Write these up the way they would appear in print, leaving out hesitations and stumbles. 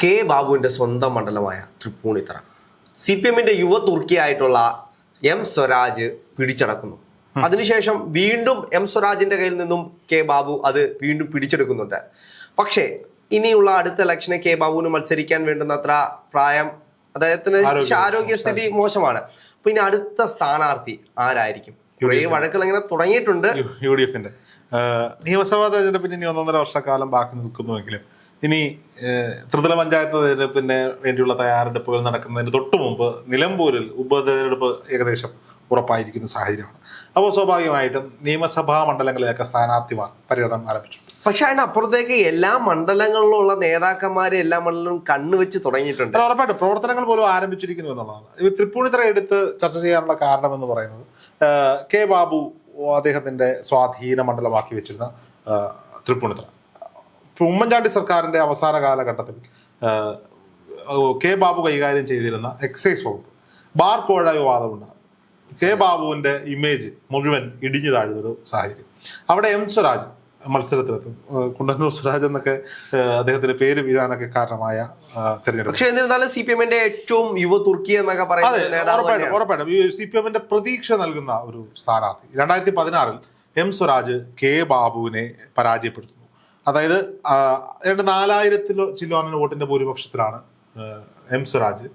K ബാബുവിന്റെ സ്വന്തം മണ്ഡലമായ തൃപ്പൂണിത്തറ CPM-ന്റെ യുവ തുർക്കിയായിട്ടുള്ള എം സ്വരാജ് പിടിച്ചടക്കുന്നു. അതിനുശേഷം വീണ്ടും എം സ്വരാജിന്റെ കയ്യിൽ നിന്നും കെ ബാബു അത് വീണ്ടും പിടിച്ചെടുക്കുന്നുണ്ട്. പക്ഷേ ഇനിയുള്ള അടുത്ത ഇലക്ഷന് കെ ബാബുവിന് മത്സരിക്കാൻ വേണ്ടുന്നത്ര പ്രായം, അദ്ദേഹത്തിന് ആരോഗ്യസ്ഥിതി മോശമാണ്. അപ്പൊ ഇനി അടുത്ത സ്ഥാനാർത്ഥി ആരായിരിക്കും? കുറേ വഴക്കുകൾ ഇങ്ങനെ തുടങ്ങിയിട്ടുണ്ട്. UDF-ന്റെ നിയമസഭാ തെരഞ്ഞെടുപ്പിന് ഇനി 1.5 വർഷക്കാലം ബാക്കി നിൽക്കുന്നുവെങ്കിലും ഇനി ത്രിതല പഞ്ചായത്ത് തെരഞ്ഞെടുപ്പിന് വേണ്ടിയുള്ള തയ്യാറെടുപ്പുകൾ നടക്കുന്നതിന് തൊട്ടു മുമ്പ് നിലമ്പൂരിൽ ഉപതെരഞ്ഞെടുപ്പ് ഏകദേശം ഉറപ്പായിരിക്കുന്ന സാഹചര്യമാണ്. അപ്പോൾ സ്വാഭാവികമായിട്ടും നിയമസഭാ മണ്ഡലങ്ങളിലൊക്കെ സ്ഥാനാർത്ഥിമാർ പര്യടനം ആരംഭിച്ചു. പക്ഷെ അതിനപ്പുറത്തേക്ക് എല്ലാ മണ്ഡലങ്ങളിലുള്ള നേതാക്കന്മാരെ എല്ലാ മണ്ഡലവും കണ്ണുവെച്ച് തുടങ്ങിയിട്ടുണ്ട്. ഉറപ്പായിട്ടും പ്രവർത്തനങ്ങൾ പോലും ആരംഭിച്ചിരിക്കുന്നു എന്നുള്ളതാണ്. തൃപ്പൂണിത്തറ എടുത്ത് ചർച്ച ചെയ്യാനുള്ള കാരണം എന്ന് പറയുന്നത് കെ ബാബു അദ്ദേഹത്തിന്റെ സ്വാധീന മണ്ഡലമാക്കി വെച്ചിരുന്ന തൃപ്പൂണിത്തറ. ഉമ്മൻചാണ്ടി സർക്കാരിന്റെ അവസാന കാലഘട്ടത്തിൽ കെ ബാബു കൈകാര്യം ചെയ്തിരുന്ന എക്സൈസ് വകുപ്പ് ബാർ കോഴ വിവാദമുണ്ടാകും. കെ ബാബുവിന്റെ ഇമേജ് മുഴുവൻ ഇടിഞ്ഞു താഴുന്നൊരു സാഹചര്യം. അവിടെ എം സ്വരാജ് മത്സരത്തിലെത്തും. കുണ്ടന്നൂർ സ്വരാജ് എന്നൊക്കെ അദ്ദേഹത്തിന്റെ പേര് വീഴാനൊക്കെ കാരണമായ തെരഞ്ഞെടുപ്പ്. പക്ഷേ എന്നിരുന്നാലും CPM-ന്റെ ഏറ്റവും യുവ തുർക്കി എന്നൊക്കെ പറയുന്നത് ഉറപ്പായിട്ടും CPM-ന്റെ പ്രതീക്ഷ നൽകുന്ന ഒരു സ്ഥാനാർത്ഥി. 2016 എം സ്വരാജ് കെ ബാബുവിനെ പരാജയപ്പെടുത്തുന്നു. അതായത് 4000 ചില്ലോന വോട്ടിന്റെ ഭൂരിപക്ഷത്തിലാണ് എം സ്വരാജ്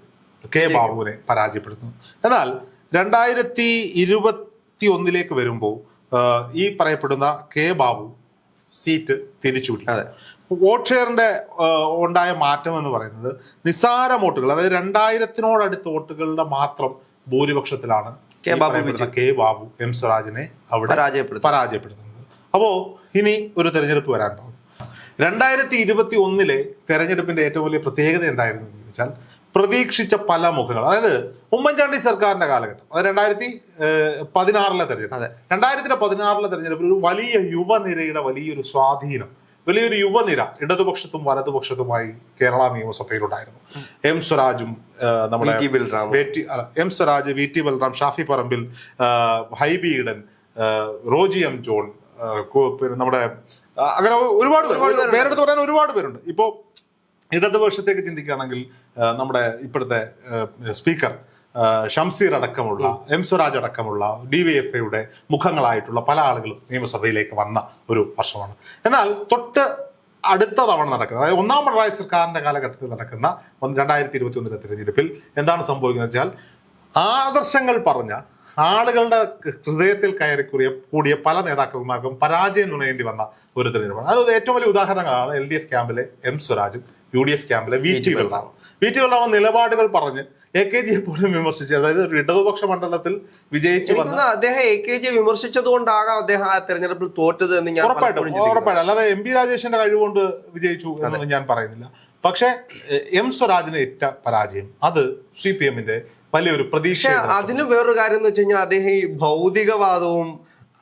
കെ ബാബുവിനെ പരാജയപ്പെടുത്തുന്നത്. എന്നാൽ 2021 വരുമ്പോൾ ഈ പറയപ്പെടുന്ന കെ ബാബു സീറ്റ് തിരിച്ചുപിടിക്കും. വോട്ട് ഷെയറിന്റെ ഉണ്ടായ മാറ്റം എന്ന് പറയുന്നത് നിസ്സാര വോട്ടുകൾ, അതായത് 2000-നോടടുത്ത വോട്ടുകളുടെ മാത്രം ഭൂരിപക്ഷത്തിലാണ് കെ ബാബു എം സ്വരാജിനെ അവിടെ പരാജയപ്പെടുത്തുന്നത്. അപ്പോ ഇനി ഒരു തെരഞ്ഞെടുപ്പ് വരാനുണ്ടാവും. 2021 തെരഞ്ഞെടുപ്പിന്റെ ഏറ്റവും വലിയ പ്രത്യേകത എന്തായിരുന്നു എന്ന് ചോദിച്ചാൽ പ്രതീക്ഷിച്ച പല മുഖങ്ങൾ, അതായത് ഉമ്മൻചാണ്ടി സർക്കാരിന്റെ കാലഘട്ടം, അത് 2016 തെരഞ്ഞെടുപ്പ്. 2016 തെരഞ്ഞെടുപ്പിൽ ഒരു വലിയ യുവനിരയുടെ വലിയൊരു സ്വാധീനം, വലിയൊരു യുവനിര ഇടതുപക്ഷത്തും വലതുപക്ഷത്തുമായി കേരള നിയമസഭയിലുണ്ടായിരുന്നു. എം സ്വരാജും നമ്മുടെ M Swaraj, VT Balram, Shafi Parambil, Hibi Eden, Roji M John, പിന്നെ നമ്മുടെ അങ്ങനെ ഒരുപാട് പേരെടുത്ത് പറയാൻ ഒരുപാട് പേരുണ്ട്. ഇപ്പോ ഇടതുപക്ഷത്തേക്ക് ചിന്തിക്കുകയാണെങ്കിൽ നമ്മുടെ ഇപ്പോഴത്തെ സ്പീക്കർ ഷംസീർ അടക്കമുള്ള, എം സ്വരാജ് അടക്കമുള്ള DYFIയുടെ മുഖങ്ങളായിട്ടുള്ള പല ആളുകളും നിയമസഭയിലേക്ക് വന്ന ഒരു വർഷമാണ്. എന്നാൽ തൊട്ട് അടുത്ത തവണ നടക്കുന്നത്, അതായത് ഒന്നാം പിണറായി സർക്കാരിന്റെ കാലഘട്ടത്തിൽ നടക്കുന്ന 2021 തെരഞ്ഞെടുപ്പിൽ എന്താണ് സംഭവിക്കുന്നത് വെച്ചാൽ ആദർശങ്ങൾ പറഞ്ഞ ആളുകളുടെ ഹൃദയത്തിൽ കൂടിയ പല നേതാക്കന്മാർക്കും പരാജയം നുണയേണ്ടി വന്ന ഒരു തെരഞ്ഞെടുപ്പാണ്. അത് ഏറ്റവും വലിയ ഉദാഹരണങ്ങളാണ് LDF ക്യാമ്പിലെ എം സ്വരാജും UDF ക്യാമ്പിലെ VT ബൽറാമും. VT ബൽറാം നിലപാടുകൾ പറഞ്ഞ് AKGയെ പോലും വിമർശിച്ചു. അതായത് ഒരു ഇടതുപക്ഷ മണ്ഡലത്തിൽ വിജയിച്ചു വന്ന അദ്ദേഹം AKGയെ വിമർശിച്ചത് കൊണ്ടാകാം അദ്ദേഹം ആ തെരഞ്ഞെടുപ്പിൽ തോറ്റത് എന്ന് ഞാൻ ഉറപ്പായിട്ടും. അല്ലാതെ MP രാജേഷിന്റെ കഴിവുകൊണ്ട് വിജയിച്ചു എന്നൊന്നും ഞാൻ പറയുന്നില്ല. പക്ഷെ എം സ്വരാജിന് ഏറ്റ പരാജയം അത് CPM-ന്റെ വലിയൊരു പ്രതീക്ഷ. അതിന് വേറൊരു കാര്യം എന്ന് വെച്ച് കഴിഞ്ഞാൽ അദ്ദേഹം ഈ ഭൗതികവാദവും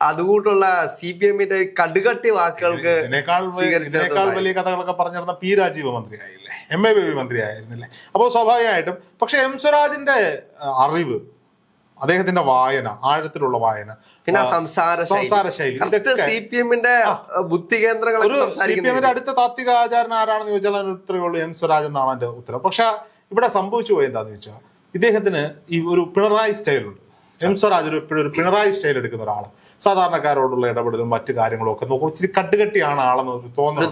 അതുകൂട്ടുള്ള CPM-ന്റെ കടുകട്ടി വാക്കുകൾക്ക് ഇതിനേക്കാൾ വലിയ കഥകളൊക്കെ പറഞ്ഞിരുന്ന P രാജീവ് മന്ത്രിയായില്ലേ, MA ബേബി മന്ത്രിയായിരുന്നില്ലേ. അപ്പോൾ സ്വാഭാവികമായിട്ടും പക്ഷെ എം സ്വരാജിന്റെ അറിവ്, അദ്ദേഹത്തിന്റെ വായന, ആഴത്തിലുള്ള വായന, പിന്നെ സംസാര ശൈലി, CPM-ന്റെ ബുദ്ധി കേന്ദ്രങ്ങൾ. CPM-ന്റെ അടുത്ത താത്വിക ആചാരൻ ആരാണെന്ന് ചോദിച്ചാൽ അതിന് ഉത്തരവേ ഉള്ളൂ എം സ്വരാജ് എന്നാണ് എന്റെ ഉത്തരം. പക്ഷെ ഇവിടെ സംഭവിച്ചു പോയി എന്താന്ന് ചോദിച്ചാൽ ഇദ്ദേഹത്തിന് ഈ ഒരു പിണറായി സ്റ്റൈലുണ്ട്. എം സ്വരാജ് എപ്പോഴും ഒരു പിണറായി സ്റ്റൈൽ എടുക്കുന്ന ഒരാളാണ്. സാധാരണക്കാരോടുള്ള ഇടപെടലും മറ്റു കാര്യങ്ങളും ഒക്കെ നോക്കും ഇച്ചിരി കട്ടുകെട്ടിയാണ് ആളെന്ന് തോന്നുന്നത്.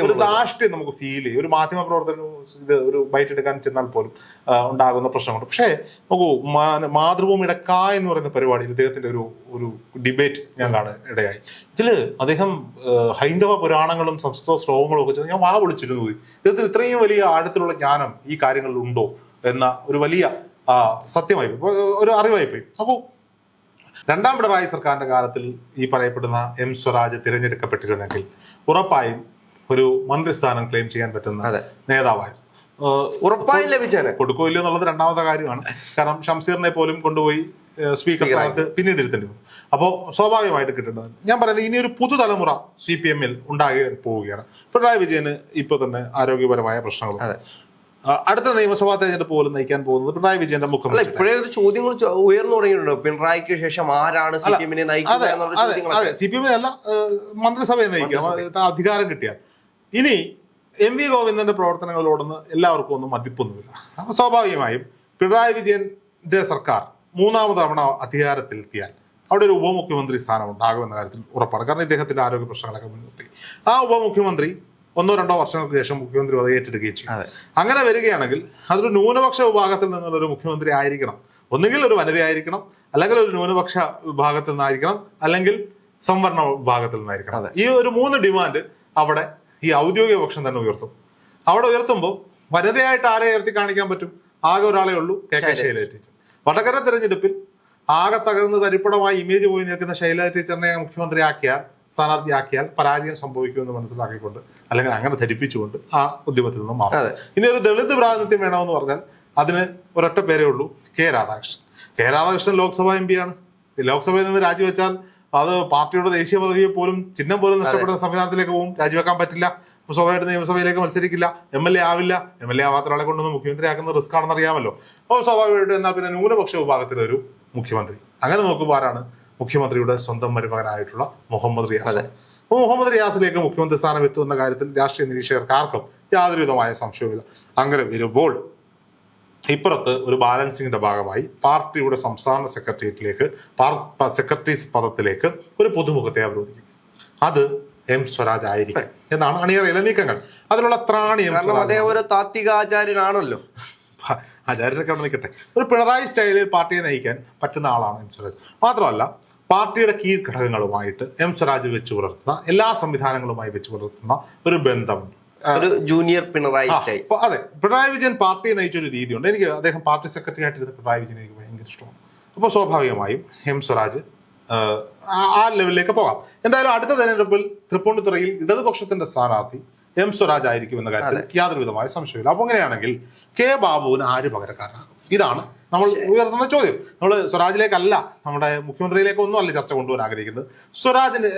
ഒരു ധാർഷ്ട്യം നമുക്ക് ഫീൽ ചെയ്യും. ഒരു മാധ്യമ പ്രവർത്തനം ഇത് ഒരു ബൈറ്റ് എടുക്കാൻ ചെന്നാൽ പോലും ഉണ്ടാകുന്ന പ്രശ്നമുണ്ട്. പക്ഷേ നോക്കൂ, മാതൃഭൂമിയുടെ എന്ന് പറയുന്ന പരിപാടിയിൽ ഇദ്ദേഹത്തിന്റെ ഒരു ഡിബേറ്റ് ഞാൻ കാണാൻ ഇടയായി. ഇതില് അദ്ദേഹം ഹൈന്ദവ പുരാണങ്ങളും സംസ്കൃത ശ്ലോകങ്ങളും ഒക്കെ ഞാൻ വാ വിളിച്ചിരുന്നു പോയി. ഇദ്ദേഹത്തിന് ഇത്രയും വലിയ ആഴത്തിലുള്ള ജ്ഞാനം ഈ കാര്യങ്ങളിൽ ഉണ്ടോ എന്ന ഒരു വലിയ സത്യമായി പോയി, ഒരു അറിവായി പോയി. അപ്പോൾ രണ്ടാം പിണറായി സർക്കാരിന്റെ കാലത്തിൽ ഈ പറയപ്പെടുന്ന എം സ്വരാജ് തിരഞ്ഞെടുക്കപ്പെട്ടിരുന്നെങ്കിൽ ഉറപ്പായും ഒരു മന്ത്രിസ്ഥാനം ക്ലെയിം ചെയ്യാൻ പറ്റുന്ന നേതാവായിരുന്നു. ഉറപ്പായും ലഭിച്ചാൽ കൊടുക്കോ ഇല്ലയോ എന്നുള്ളത് രണ്ടാമത്തെ കാര്യമാണ്. കാരണം ഷംസീറിനെ പോലും കൊണ്ടുപോയി സ്പീക്കർ സ്ഥാനത്ത് പിന്നീട് ഇരുത്തേണ്ടി വന്നു. അപ്പോൾ സ്വാഭാവികമായിട്ട് കിട്ടേണ്ടത് ഞാൻ പറയുന്നത് ഇനി ഒരു പുതുതലമുറ CPM-ൽ ഉണ്ടാകാൻ പോവുകയാണ്. പിണറായി വിജയന് ഇപ്പോൾ തന്നെ ആരോഗ്യപരമായ പ്രശ്നങ്ങളുണ്ട്. അടുത്ത നിയമസഭാ തെരഞ്ഞെടുപ്പ് പോലും നയിക്കാൻ പോകുന്നത് പിണറായി വിജയന്റെ മുഖം. ഇപ്പോഴേ ഒരു ചോദ്യങ്ങൾ ഉയർന്നു തുടങ്ങിയിട്ടുണ്ട്. പിണറായിക്ക് ശേഷം ആരാണ് CPM-നെ നയിക്കുക? CPM-അല്ല, മന്ത്രിസഭയെ നയിക്കുക അധികാരം കിട്ടിയാൽ. ഇനി എം വി ഗോവിന്ദന്റെ പ്രവർത്തനങ്ങളോടൊന്നും എല്ലാവർക്കും ഒന്നും മതിപ്പൊന്നുമില്ല. അപ്പൊ സ്വാഭാവികമായും പിണറായി വിജയന്റെ സർക്കാർ 3ാമത് തവണ അധികാരത്തിലെത്തിയാൽ അവിടെ ഒരു ഉപമുഖ്യമന്ത്രി സ്ഥാനം ഉണ്ടാകുമെന്ന കാര്യത്തിൽ ഉറപ്പാണ്. കാരണം ഇദ്ദേഹത്തിന്റെ ആരോഗ്യ പ്രശ്നങ്ങളൊക്കെ മുൻനിർത്തി ആ ഉപമുഖ്യമന്ത്രി 1-2 വർഷങ്ങൾക്ക് ശേഷം മുഖ്യമന്ത്രി അത് ഏറ്റെടുക്കുകയും ചെയ്യും. അങ്ങനെ വരികയാണെങ്കിൽ അതൊരു ന്യൂനപക്ഷ വിഭാഗത്തിൽ നിന്നുള്ള ഒരു മുഖ്യമന്ത്രി ആയിരിക്കണം. ഒന്നുകിൽ ഒരു വനിതയായിരിക്കണം, അല്ലെങ്കിൽ ഒരു ന്യൂനപക്ഷ വിഭാഗത്തിൽ നിന്നായിരിക്കണം, അല്ലെങ്കിൽ സംവരണ വിഭാഗത്തിൽ നിന്നായിരിക്കണം. ഈ ഒരു 3 ഡിമാൻഡ് അവിടെ ഈ ഔദ്യോഗിക പക്ഷം തന്നെ ഉയർത്തും. അവിടെ ഉയർത്തുമ്പോൾ വനിതയായിട്ട് ആരെ ഉയർത്തി കാണിക്കാൻ പറ്റും? ആകെ ഒരാളെ ഉള്ളൂ, കെ ശൈലജ ടീച്ചർ. വടകര തെരഞ്ഞെടുപ്പിൽ ആകെ തകർന്ന് തരിപ്പടമായി ഇമേജ് പോയി നിൽക്കുന്ന ശൈലജ ടീച്ചറിനെ സ്ഥാനാർത്ഥിയാക്കിയാൽ പരാജയം സംഭവിക്കുമെന്ന് മനസ്സിലാക്കിക്കൊണ്ട്, അല്ലെങ്കിൽ അങ്ങനെ ധരിപ്പിച്ചുകൊണ്ട് ആ ഉദ്യമത്തിൽ നിന്നും മാറും. ഇനി ഒരു ദളിത് പ്രാതിനിധ്യം വേണമെന്ന് പറഞ്ഞാൽ അതിന് ഒരൊറ്റ പേരേ ഉള്ളൂ, K Radhakrishnan. K Radhakrishnan Lok Sabha M പിയാണ്. ലോക്സഭയിൽ നിന്ന് രാജിവെച്ചാൽ അത് പാർട്ടിയുടെ ദേശീയ പദവിയെ പോലും ചിഹ്നം പോലും നഷ്ടപ്പെടുന്ന സംവിധാനത്തിലേക്ക് പോകും. രാജിവെക്കാൻ പറ്റില്ല. സ്വാഭാവികമായിട്ട് നിയമസഭയിലേക്ക് മത്സരിക്കില്ല, MLA ആവില്ല. MLA ആവാത്ത ഒരാളെ കൊണ്ടൊന്ന് മുഖ്യമന്ത്രി ആക്കുന്ന റിസ്ക് ആണെന്ന് അറിയാമല്ലോ. അപ്പോൾ സ്വാഭാവികമായിട്ട് എന്നാൽ പിന്നെ ന്യൂനപക്ഷ വിഭാഗത്തിലൊരു മുഖ്യമന്ത്രി. അങ്ങനെ നോക്കുമ്പോൾ ആരാണ്? മുഖ്യമന്ത്രിയുടെ സ്വന്തം മരുമകനായിട്ടുള്ള മുഹമ്മദ് റിയാസ്. അപ്പോൾ മുഹമ്മദ് റിയാസിലേക്ക് മുഖ്യമന്ത്രി സ്ഥാനം എത്തുന്ന കാര്യത്തിൽ രാഷ്ട്രീയ നിരീക്ഷകർക്ക് ആർക്കും യാതൊരുവിധമായ സംശയവുമില്ല. അങ്ങനെ വരുമ്പോൾ ഇപ്പുറത്ത് ഒരു ബാലൻസിങ്ങിന്റെ ഭാഗമായി പാർട്ടിയുടെ സംസ്ഥാന സെക്രട്ടേറിയറ്റിലേക്ക് സെക്രട്ടറീസ് പദത്തിലേക്ക് ഒരു പുതുമുഖത്തെ അവരോധിക്കും. അത് എം സ്വരാജ് ആയിരിക്കും എന്നാണ് അണിയറയിലെ നീക്കങ്ങൾ. അതിനുള്ള ത്രാണി താത്വികാചാര്യനാണല്ലോ. ആചാര്യരൊക്കെ അവിടെ നിൽക്കട്ടെ. ഒരു പിണറായി സ്റ്റൈലിൽ പാർട്ടിയെ നയിക്കാൻ പറ്റുന്ന ആളാണ് എം സ്വരാജ്. മാത്രമല്ല പാർട്ടിയുടെ കീഴ്ഘടകങ്ങളുമായിട്ട് എം സ്വരാജ് വെച്ചു പുലർത്തുന്ന എല്ലാ സംവിധാനങ്ങളുമായി വെച്ചു പുലർത്തുന്ന ഒരു ബന്ധമുണ്ട്. ഒരു ജൂനിയർ പിണറായി സ്റ്റൈൽ. അതെ, പിണറായി വിജയൻ പാർട്ടിയെ നയിച്ചൊരു രീതിയുണ്ട്. എനിക്ക് അദ്ദേഹം പാർട്ടി സെക്രട്ടറി ആയിട്ടിരുന്ന പിണറായി വിജയൻ എനിക്ക് ഭയങ്കര ഇഷ്ടമാണ്. അപ്പോൾ സ്വാഭാവികമായും എം സ്വരാജ് ആ ലെവലിലേക്ക് പോകാം. എന്തായാലും അടുത്ത തെരഞ്ഞെടുപ്പിൽ തൃപ്പൂണിത്തുറയിൽ ഇടതുപക്ഷത്തിന്റെ സ്ഥാനാർത്ഥി എം സ്വരാജ് ആയിരിക്കും എന്ന കാര്യത്തിൽ യാതൊരു വിധമായ സംശയമില്ല. അപ്പൊ അങ്ങനെയാണെങ്കിൽ കെ ബാബുവിന് ആര് പകരക്കാരനാകും? ഇതാണ് നമ്മൾ ഉയർത്തുന്ന ചോദ്യം. നമ്മൾ സ്വരാജിലേക്കല്ല, നമ്മുടെ മുഖ്യമന്ത്രിയിലേക്കൊന്നും അല്ല ചർച്ച കൊണ്ടുപോകാൻ ആഗ്രഹിക്കുന്നത്. സ്വരാജിന്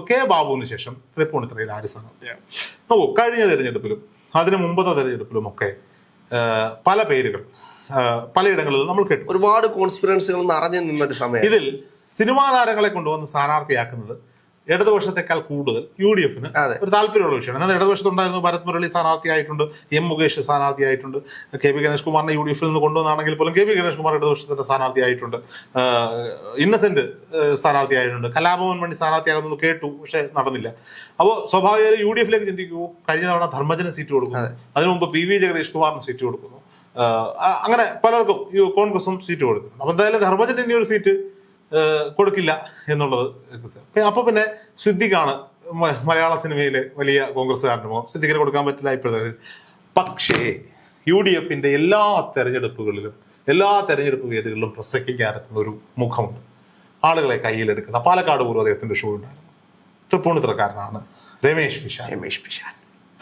കെ ബാബുവിന് ശേഷം തൃപ്പൂണിത്തുറയിൽ ആര് സ്ഥാനാർത്ഥിയാകും? നോക്കൂ, കഴിഞ്ഞ തെരഞ്ഞെടുപ്പിലും അതിന് മുമ്പത്തെ തെരഞ്ഞെടുപ്പിലും ഒക്കെ പല പേരുകൾ പലയിടങ്ങളിലും നമ്മൾ കേട്ടു. ഒരുപാട് കോൺസ്പിറൻസികൾ നിറഞ്ഞു നിന്നൊരു സമയം. ഇതിൽ സിനിമാ താരങ്ങളെ കൊണ്ടുവന്ന് സ്ഥാനാർത്ഥിയാക്കുന്നത് ഇടതുപക്ഷത്തെക്കാൾ കൂടുതൽ UDF ഒരു താല്പര്യമുള്ള വിഷയമാണ്. എന്നാൽ ഇടതുപക്ഷത്തുണ്ടായിരുന്നു ഭരത് മുരളി സ്ഥാനാർത്ഥിയായിട്ടുണ്ട്, M മുകേഷ് സ്ഥാനാർത്ഥിയായിട്ടുണ്ട്, KP ഗണേഷ് കുമാറിനെ UDF നിന്ന് കൊണ്ടുവന്നാണെങ്കിൽ പോലും KP ഗണേഷ് കുമാർ ഇടതുപക്ഷത്തിന്റെ സ്ഥാനാർത്ഥിയായിട്ടുണ്ട്, ഇന്നസെന്റ് സ്ഥാനാർത്ഥിയായിട്ടുണ്ട്, കലാഭവൻ മണി സ്ഥാനാർത്ഥിയാകുന്നത് കേട്ടു, പക്ഷെ നടന്നില്ല. അപ്പോൾ സ്വാഭാവികമായി UDF ചിന്തിക്കൂ, കഴിഞ്ഞ തവണ ധർമ്മജന് സീറ്റ് കൊടുക്കുന്നു, അതിനു മുമ്പ് PV ജഗദീഷ് കുമാറിന് സീറ്റ് കൊടുക്കുന്നു, അങ്ങനെ പലർക്കും കോൺഗ്രസും സീറ്റ് കൊടുക്കുന്നുണ്ട്. അപ്പൊ എന്തായാലും ധർമ്മജന് ഇനി ഒരു സീറ്റ് കൊടുക്കില്ല എന്നുള്ളത്. അപ്പൊ പിന്നെ സിദ്ദിഖാണ് മലയാള സിനിമയിലെ വലിയ കോൺഗ്രസ്സുകാരനുമോ, സിദ്ദിഖിന് കൊടുക്കാൻ പറ്റില്ല ഇപ്പോഴത്തെ. പക്ഷേ UDFന്റെ എല്ലാ തെരഞ്ഞെടുപ്പുകളിലും എല്ലാ തെരഞ്ഞെടുപ്പ് വേദികളിലും പ്രസംഗിക്കാനെത്തുന്ന ഒരു മുഖമുണ്ട്, ആളുകളെ കയ്യിലെടുക്കുന്ന. പാലക്കാട് പൂർവ്വ അദ്ദേഹത്തിന്റെ ഷോ ഉണ്ടായിരുന്നു. തൃപ്പൂണിത്തുറക്കാരനാണ് രമേശ് പിഷാൻ.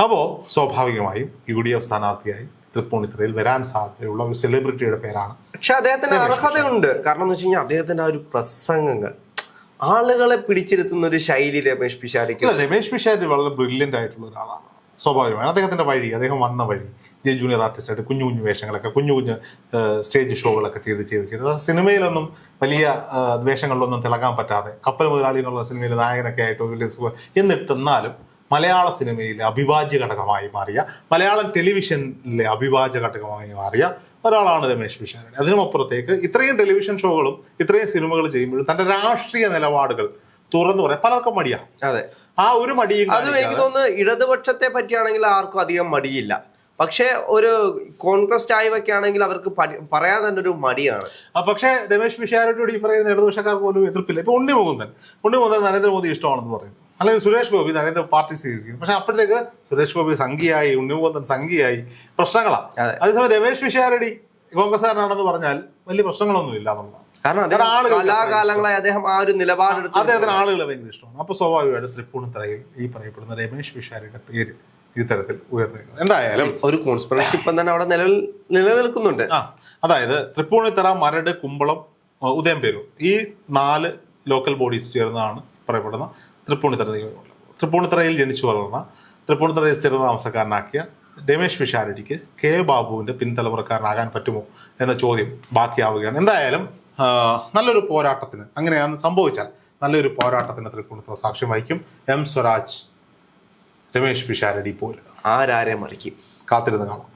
അപ്പോ സ്വാഭാവികമായും UDF സ്ഥാനാർത്ഥിയായി തൃപ്പൂണിത്തുറയിൽ വരാൻ സാധ്യതയുള്ള ഒരു സെലിബ്രിറ്റിയുടെ പേരാണ്. പക്ഷെ അദ്ദേഹത്തിന് അർഹതയുണ്ട്. കാരണം എന്ന് വെച്ച് കഴിഞ്ഞാൽ അദ്ദേഹത്തിന്റെ ആ ഒരു പ്രസംഗങ്ങൾ ആളുകളെ പിടിച്ചിരുത്തുന്ന ഒരു ശൈലി രമേശ് പിഷാരിക്ക്. രമേശ് പിഷാരി വളരെ ബ്രില്യന്റ് ആയിട്ടുള്ള ഒരാളാണ്. സ്വാഭാവികമായി അദ്ദേഹത്തിന്റെ വഴി, അദ്ദേഹം വന്ന വഴി ജൂനിയർ ആർട്ടിസ്റ്റായിട്ട് കുഞ്ഞു കുഞ്ഞു വേഷങ്ങളൊക്കെ, കുഞ്ഞു സ്റ്റേജ് ഷോകളൊക്കെ ചെയ്ത് സിനിമയിലൊന്നും വലിയ വേഷങ്ങളിലൊന്നും തിളങ്ങാൻ പറ്റാതെ, കപ്പൽ മുതലാളി എന്നുള്ള സിനിമയിൽ നായകനൊക്കെ ആയിട്ട് എന്നിട്ടെന്നാലും മലയാള സിനിമയിലെ അവിഭാജ്യ ഘടകമായി മാറിയ, മലയാളം ടെലിവിഷനിലെ അവിഭാജ്യ ഘടകമായി മാറിയ ഒരാളാണ് രമേശ് പിഷാരടി. അതിനുമപ്പുറത്തേക്ക് ഇത്രയും ടെലിവിഷൻ ഷോകളും ഇത്രയും സിനിമകൾ ചെയ്യുമ്പോഴും തന്റെ രാഷ്ട്രീയ നിലപാടുകൾ തുറന്നു പറയാൻ പലർക്കും മടിയാ. അതെ, ആ ഒരു മടിയും. അത് എനിക്ക് തോന്നുന്നു ഇടതുപക്ഷത്തെ പറ്റിയാണെങ്കിൽ ആർക്കും അധികം മടിയില്ല. പക്ഷെ ഒരു കോൺഗ്രസ് ചായ്വൊക്കെ ആണെങ്കിൽ അവർക്ക് പറയാൻ തന്നെ ഒരു മടിയാണ്. പക്ഷേ രമേശ് പിഷാരടിയോട് ഈ പറയുന്ന ഇടതുപക്ഷക്കാർ പോലും എതിർപ്പില്ല. ഇപ്പൊ ഉണ്ണി മുകുന്ദൻ നരേന്ദ്രമോദി ഇഷ്ടമാണെന്ന് പറയുന്നു, അല്ലെങ്കിൽ സുരേഷ് ഗോപി നരേന്ദ്ര പാർട്ടി സ്വീകരിക്കും. പക്ഷെ അപ്പോഴത്തേക്ക് സുരേഷ് ഗോപി സംഘിയായി, ഉണ്ണിമുകുന്ദൻ സംഘിയായി, പ്രശ്നങ്ങളാണ്. അതേസമയം രമേശ് പിഷാരടി കോൺഗ്രസ്സുകാരനാണെന്ന് പറഞ്ഞാൽ വലിയ പ്രശ്നങ്ങളൊന്നും ഇല്ല എന്നുള്ളതാണ്. കാരണം കാലാകാലങ്ങളായി അദ്ദേഹം ആ ഒരു നിലപാടെടുത്ത് അദ്ദേഹത്തിന് ആളുകളെ ഭയങ്കര ഇഷ്ടമാണ്. അപ്പൊ സ്വാഭാവികമായിട്ട് തൃപ്പൂണിത്തുറയിൽ ഈ പറയപ്പെടുന്ന രമേശ് പിഷാരടിയുടെ പേര് ഈ തരത്തിൽ ഉയർന്നിരിക്കുന്നത്. എന്തായാലും ഒരു കോൺസ്പിറസി ഇപ്പം തന്നെ അവിടെ നിലനിൽക്കുന്നുണ്ട്. അതായത് തൃപ്പൂണിത്തുറ, മരട്, കുമ്പളം, ഉദയംപേരൂർ ഈ 4 ലോക്കൽ ബോഡീസ് ചേർന്നാണ് പറയപ്പെടുന്ന തൃപ്പൂണിത്തുറ നിയോജകമണ്ഡലം. തൃപ്പൂണിത്തുറയിൽ ജനിച്ചു വളർന്ന, തൃപ്പൂണിത്തുറയിൽ സ്ഥിര താമസക്കാരനാക്കിയ രമേശ് പിഷാരടിക്ക് കെ ബാബുവിന്റെ പിൻതലമുറക്കാരനാകാൻ പറ്റുമോ എന്ന ചോദ്യം ബാക്കിയാവുകയാണ്. എന്തായാലും നല്ലൊരു പോരാട്ടത്തിന്, അങ്ങനെയാണ് സംഭവിച്ചാൽ നല്ലൊരു പോരാട്ടത്തിന് തൃപ്പൂണിത്തുറ സാക്ഷ്യം വഹിക്കും. എം സ്വരാജ് രമേശ് പിഷാരടി പോലെ ആരാരെ മറിക്കും? കാത്തിരുന്ന് കാണാം.